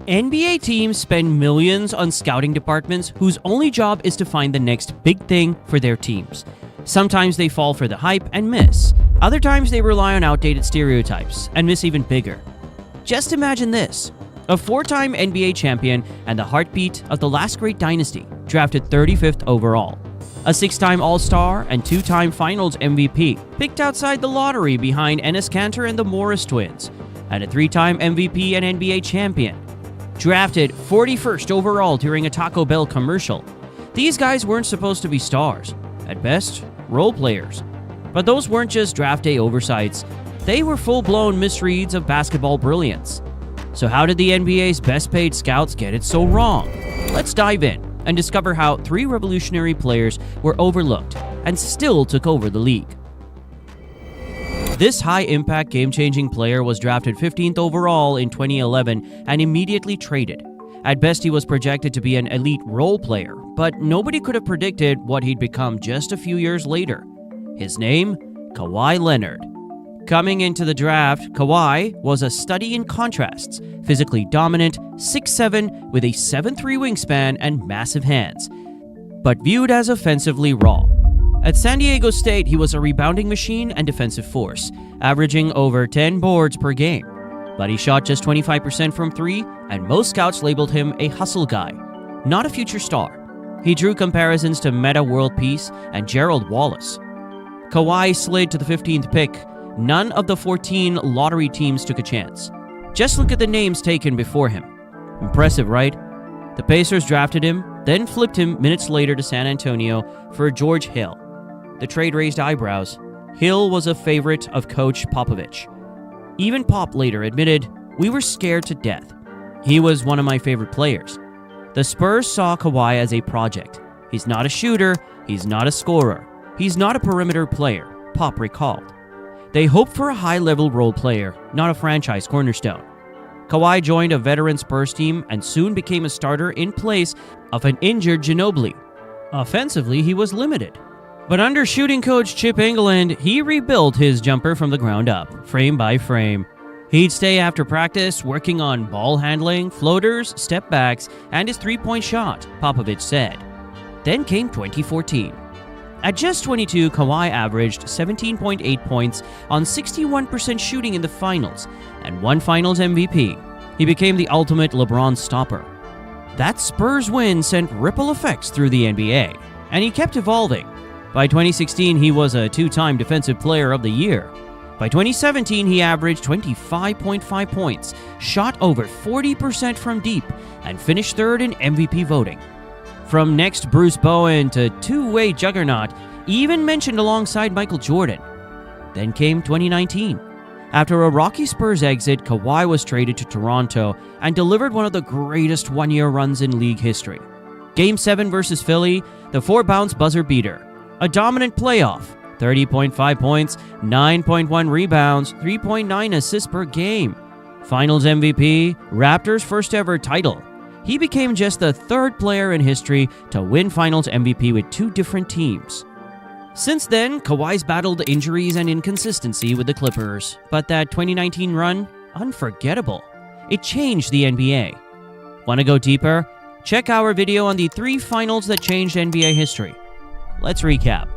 NBA teams spend millions on scouting departments whose only job is to find the next big thing for their teams. Sometimes they fall for the hype and miss. Other times they rely on outdated stereotypes and miss even bigger. Just imagine this. A four-time NBA champion and the heartbeat of the last great dynasty, drafted 35th overall. A six-time All-Star and two-time Finals MVP, picked outside the lottery behind Enes Kanter and the Morris twins. And a three-time MVP and NBA champion, drafted 41st overall during a Taco Bell commercial. These guys weren't supposed to be stars. At best, role players. But those weren't just draft day oversights. They were full-blown misreads of basketball brilliance. So how did the NBA's best-paid scouts get it so wrong? Let's dive in and discover how three revolutionary players were overlooked and still took over the league. This high-impact, game-changing player was drafted 15th overall in 2011 and immediately traded. At best, he was projected to be an elite role player, but nobody could have predicted what he'd become just a few years later. His name? Kawhi Leonard. Coming into the draft, Kawhi was a study in contrasts, physically dominant, 6'7", with a 7'3" wingspan and massive hands, but viewed as offensively raw. At San Diego State, he was a rebounding machine and defensive force, averaging over 10 boards per game. But he shot just 25% from three, and most scouts labeled him a hustle guy, not a future star. He drew comparisons to Meta World Peace and Gerald Wallace. Kawhi slid to the 15th pick. None of the 14 lottery teams took a chance. Just look at the names taken before him. Impressive, right? The Pacers drafted him, then flipped him minutes later to San Antonio for George Hill. The trade raised eyebrows. Hill was a favorite of Coach Popovich. Even Pop later admitted, "We were scared to death. He was one of my favorite players." The Spurs saw Kawhi as a project. He's not a shooter, he's not a scorer, he's not a perimeter player, Pop recalled. They hoped for a high-level role player, not a franchise cornerstone. Kawhi joined a veteran Spurs team and soon became a starter in place of an injured Ginobili. Offensively, he was limited. But under shooting coach Chip England, he rebuilt his jumper from the ground up, frame by frame. He'd stay after practice, working on ball handling, floaters, step backs, and his three-point shot, Popovich said. Then came 2014. At just 22, Kawhi averaged 17.8 points on 61% shooting in the finals and one Finals MVP. He became the ultimate LeBron stopper. That Spurs win sent ripple effects through the NBA, and he kept evolving. By 2016, he was a two-time Defensive Player of the Year. By 2017, he averaged 25.5 points, shot over 40% from deep, and finished third in MVP voting. From next Bruce Bowen to two-way juggernaut, even mentioned alongside Michael Jordan. Then came 2019. After a rocky Spurs exit, Kawhi was traded to Toronto and delivered one of the greatest one-year runs in league history. Game 7 versus Philly, the four-bounce buzzer beater. A dominant playoff, 30.5 points, 9.1 rebounds, 3.9 assists per game. Finals MVP, Raptors' first-ever title. He became just the third player in history to win Finals MVP with two different teams. Since then, Kawhi's battled injuries and inconsistency with the Clippers, but that 2019 run, unforgettable. It changed the NBA. Want to go deeper? Check our video on the three finals that changed NBA history. Let's recap.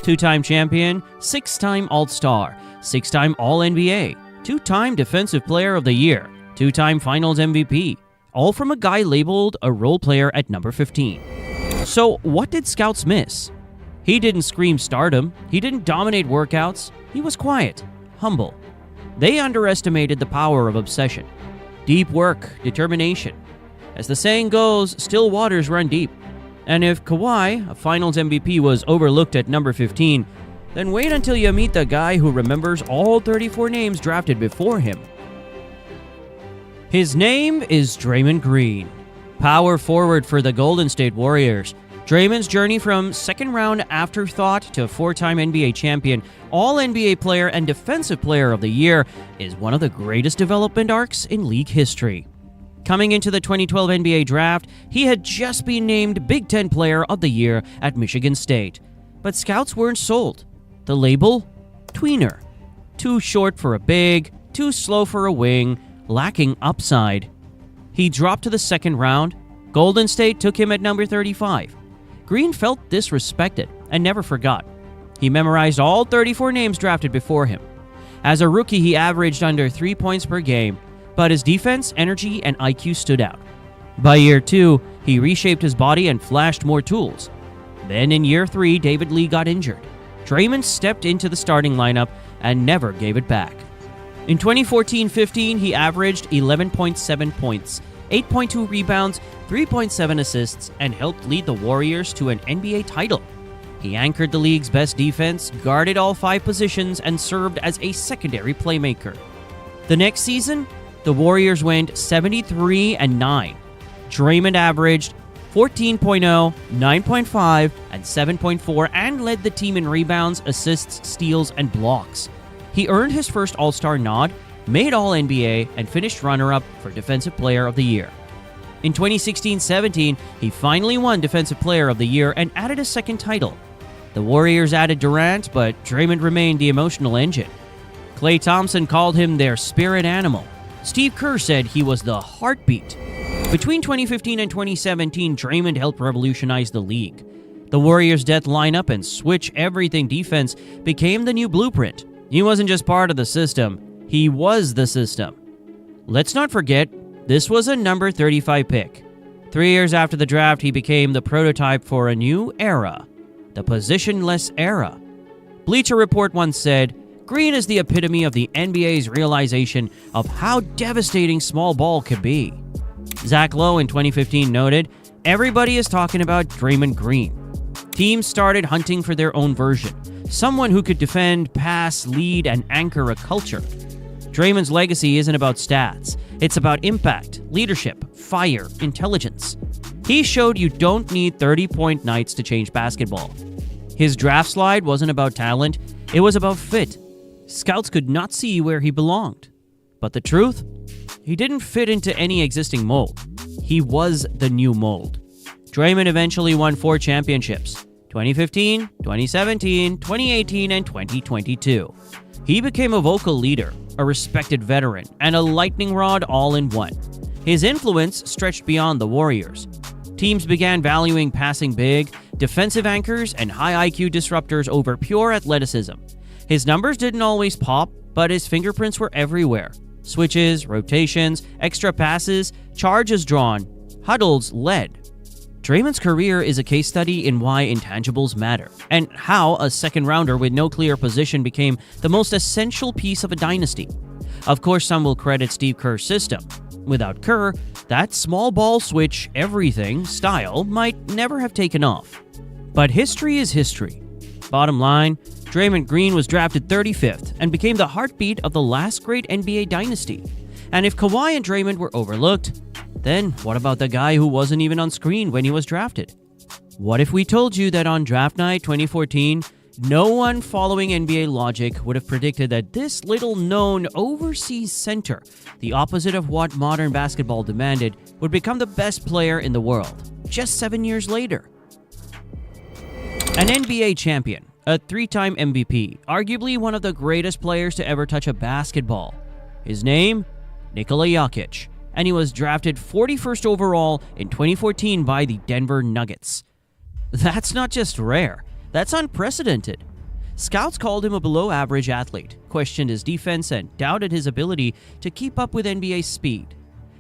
Two-time champion, six-time All-Star, six-time All-NBA, two-time Defensive Player of the Year, two-time Finals MVP. All from a guy labeled a role player at number 15. So what did scouts miss? He didn't scream stardom. He didn't dominate workouts. He was quiet, humble. They underestimated the power of obsession, deep work, determination. As the saying goes, still waters run deep. And if Kawhi, a Finals MVP, was overlooked at number 15, then wait until you meet the guy who remembers all 34 names drafted before him. His name is Draymond Green, power forward for the Golden State Warriors. Draymond's journey from second-round afterthought to four-time NBA champion, All-NBA player, and Defensive Player of the Year is one of the greatest development arcs in league history. Coming into the 2012 NBA draft, he had just been named Big Ten Player of the Year at Michigan State. But scouts weren't sold. The label? Tweener. Too short for a big, too slow for a wing, lacking upside. He dropped to the second round. Golden State took him at number 35. Green felt disrespected and never forgot. He memorized all 34 names drafted before him. As a rookie, he averaged under 3 points per game, but his defense, energy, and IQ stood out. By year 2, he reshaped his body and flashed more tools. Then in year 3, David Lee got injured. Draymond stepped into the starting lineup and never gave it back. In 2014-15, he averaged 11.7 points, 8.2 rebounds, 3.7 assists, and helped lead the Warriors to an NBA title. He anchored the league's best defense, guarded all 5 positions, and served as a secondary playmaker. The next season, the Warriors went 73-9. Draymond averaged 14.0, 9.5, and 7.4 and led the team in rebounds, assists, steals, and blocks. He earned his first All-Star nod, made All-NBA, and finished runner-up for Defensive Player of the Year. In 2016-17, he finally won Defensive Player of the Year and added a second title. The Warriors added Durant, but Draymond remained the emotional engine. Klay Thompson called him their spirit animal. Steve Kerr said he was the heartbeat. Between 2015 and 2017, Draymond helped revolutionize the league. The Warriors' death lineup and switch everything defense became the new blueprint. He wasn't just part of the system, he was the system. Let's not forget, this was a number 35 pick. 3 years after the draft, he became the prototype for a new era, the positionless era. Bleacher Report once said, Green is the epitome of the NBA's realization of how devastating small ball could be. Zach Lowe in 2015 noted, everybody is talking about Draymond Green. Teams started hunting for their own version, someone who could defend, pass, lead, and anchor a culture. Draymond's legacy isn't about stats. It's about impact, leadership, fire, intelligence. He showed you don't need 30-point nights to change basketball. His draft slide wasn't about talent, it was about fit. Scouts could not see where he belonged. But the truth? He didn't fit into any existing mold. He was the new mold. Draymond eventually won 4 championships: 2015, 2017, 2018, and 2022. He became a vocal leader, a respected veteran, and a lightning rod all in one. His influence stretched beyond the Warriors. Teams began valuing passing big, defensive anchors, and high IQ disruptors over pure athleticism. His numbers didn't always pop, but his fingerprints were everywhere. Switches, rotations, extra passes, charges drawn, huddles led. Draymond's career is a case study in why intangibles matter, and how a second-rounder with no clear position became the most essential piece of a dynasty. Of course, some will credit Steve Kerr's system. Without Kerr, that small ball switch everything style might never have taken off. But history is history. Bottom line, Draymond Green was drafted 35th and became the heartbeat of the last great NBA dynasty. And if Kawhi and Draymond were overlooked, then what about the guy who wasn't even on screen when he was drafted? What if we told you that on draft night 2014, no one following NBA logic would have predicted that this little-known overseas center, the opposite of what modern basketball demanded, would become the best player in the world, just 7 years later? An NBA champion, a 3-time MVP, arguably one of the greatest players to ever touch a basketball. His name? Nikola Jokic, and he was drafted 41st overall in 2014 by the Denver Nuggets. That's not just rare, that's unprecedented. Scouts called him a below-average athlete, questioned his defense, and doubted his ability to keep up with NBA speed.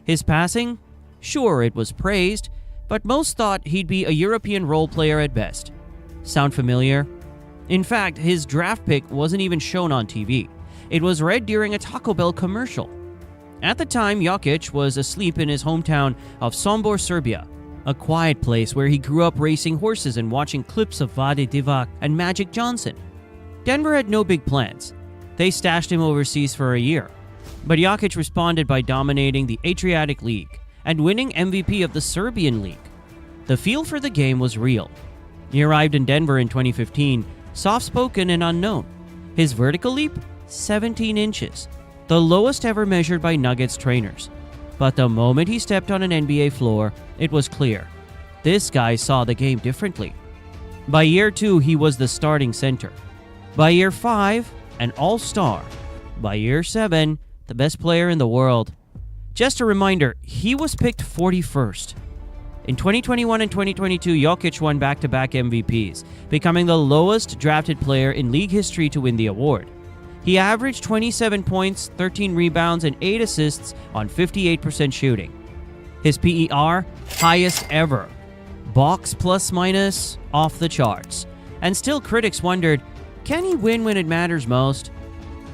His passing? Sure, it was praised, but most thought he'd be a European role player at best. Sound familiar? In fact, his draft pick wasn't even shown on TV. It was read during a Taco Bell commercial. At the time, Jokic was asleep in his hometown of Sombor, Serbia, a quiet place where he grew up racing horses and watching clips of Vlade Divac and Magic Johnson. Denver had no big plans. They stashed him overseas for a year. But Jokic responded by dominating the Adriatic League and winning MVP of the Serbian League. The feel for the game was real. He arrived in Denver in 2015, soft-spoken and unknown. His vertical leap? 17 inches, the lowest ever measured by Nuggets trainers. But the moment he stepped on an NBA floor, it was clear. This guy saw the game differently. By year 2, he was the starting center. By year 5, an all-star. By year 7, the best player in the world. Just a reminder, he was picked 41st. In 2021 and 2022, Jokic won back-to-back MVPs, becoming the lowest drafted player in league history to win the award. He averaged 27 points, 13 rebounds, and 8 assists on 58% shooting. His PER, highest ever. Box plus-minus, off the charts. And still critics wondered, can he win when it matters most?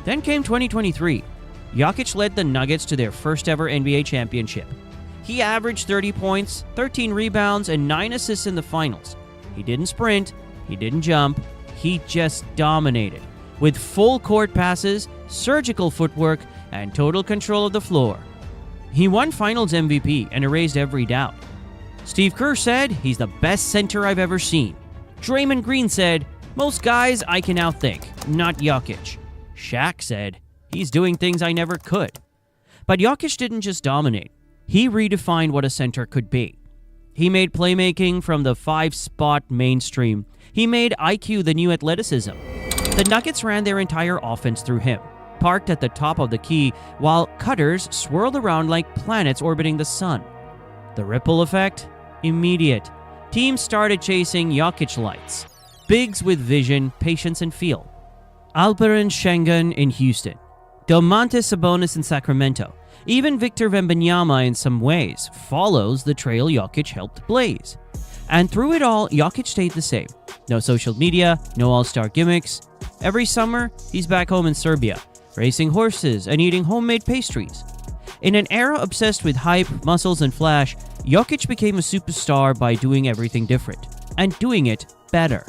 Then came 2023. Jokic led the Nuggets to their first-ever NBA championship. He averaged 30 points, 13 rebounds, and 9 assists in the finals. He didn't sprint, he didn't jump, he just dominated. With full court passes, surgical footwork, and total control of the floor. He won Finals MVP and erased every doubt. Steve Kerr said, he's the best center I've ever seen. Draymond Green said, most guys I can outthink, not Jokic. Shaq said, he's doing things I never could. But Jokic didn't just dominate. He redefined what a center could be. He made playmaking from the 5-spot mainstream. He made IQ the new athleticism. The Nuggets ran their entire offense through him, parked at the top of the key, while cutters swirled around like planets orbiting the sun. The ripple effect? Immediate. Teams started chasing Jokic lights. Bigs with vision, patience, and feel. Alperen Şengün in Houston. Domantas Sabonis in Sacramento. Even Victor Wembanyama in some ways follows the trail Jokic helped blaze. And through it all, Jokic stayed the same. No social media, no all-star gimmicks. Every summer, he's back home in Serbia, racing horses and eating homemade pastries. In an era obsessed with hype, muscles, and flash, Jokic became a superstar by doing everything different, and doing it better.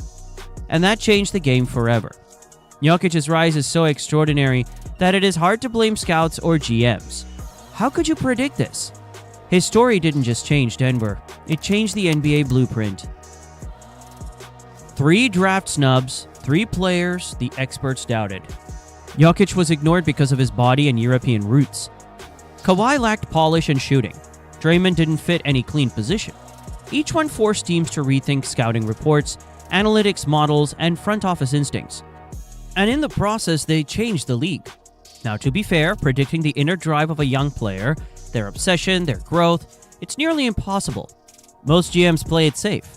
And that changed the game forever. Jokic's rise is so extraordinary that it is hard to blame scouts or GMs. How could you predict this? His story didn't just change Denver, it changed the NBA blueprint. 3 draft snubs, 3 players the experts doubted. Jokic was ignored because of his body and European roots. Kawhi lacked polish and shooting. Draymond didn't fit any clean position. Each one forced teams to rethink scouting reports, analytics models, and front office instincts. And in the process, they changed the league. Now, to be fair, predicting the inner drive of a young player, their obsession, their growth, it's nearly impossible. Most GMs play it safe.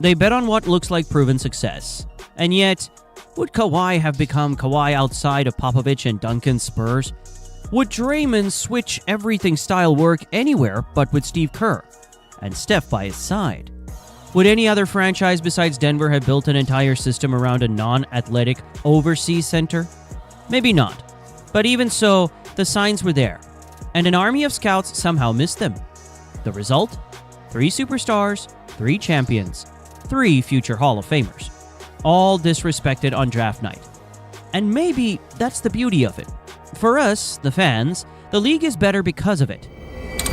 They bet on what looks like proven success. And yet, would Kawhi have become Kawhi outside of Popovich and Duncan's Spurs? Would Draymond switch everything style work anywhere but with Steve Kerr and Steph by his side? Would any other franchise besides Denver have built an entire system around a non-athletic overseas center? Maybe not. But even so, the signs were there, and an army of scouts somehow missed them. The result? 3 superstars, 3 champions, 3 future Hall of Famers, all disrespected on draft night. And maybe that's the beauty of it. For us, the fans, the league is better because of it.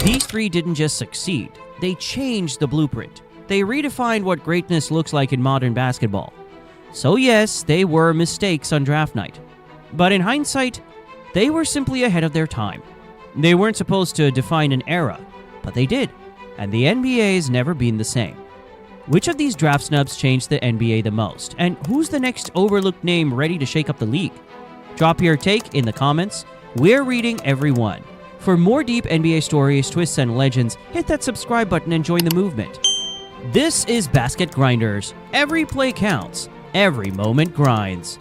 These 3 didn't just succeed, they changed the blueprint. They redefined what greatness looks like in modern basketball. So yes, they were mistakes on draft night. But in hindsight, they were simply ahead of their time. They weren't supposed to define an era, but they did, and the NBA's never been the same. Which of these draft snubs changed the NBA the most, and who's the next overlooked name ready to shake up the league? Drop your take in the comments. We're reading every one. For more deep NBA stories, twists, and legends, hit that subscribe button and join the movement. This is Basket Grinders. Every play counts. Every moment grinds.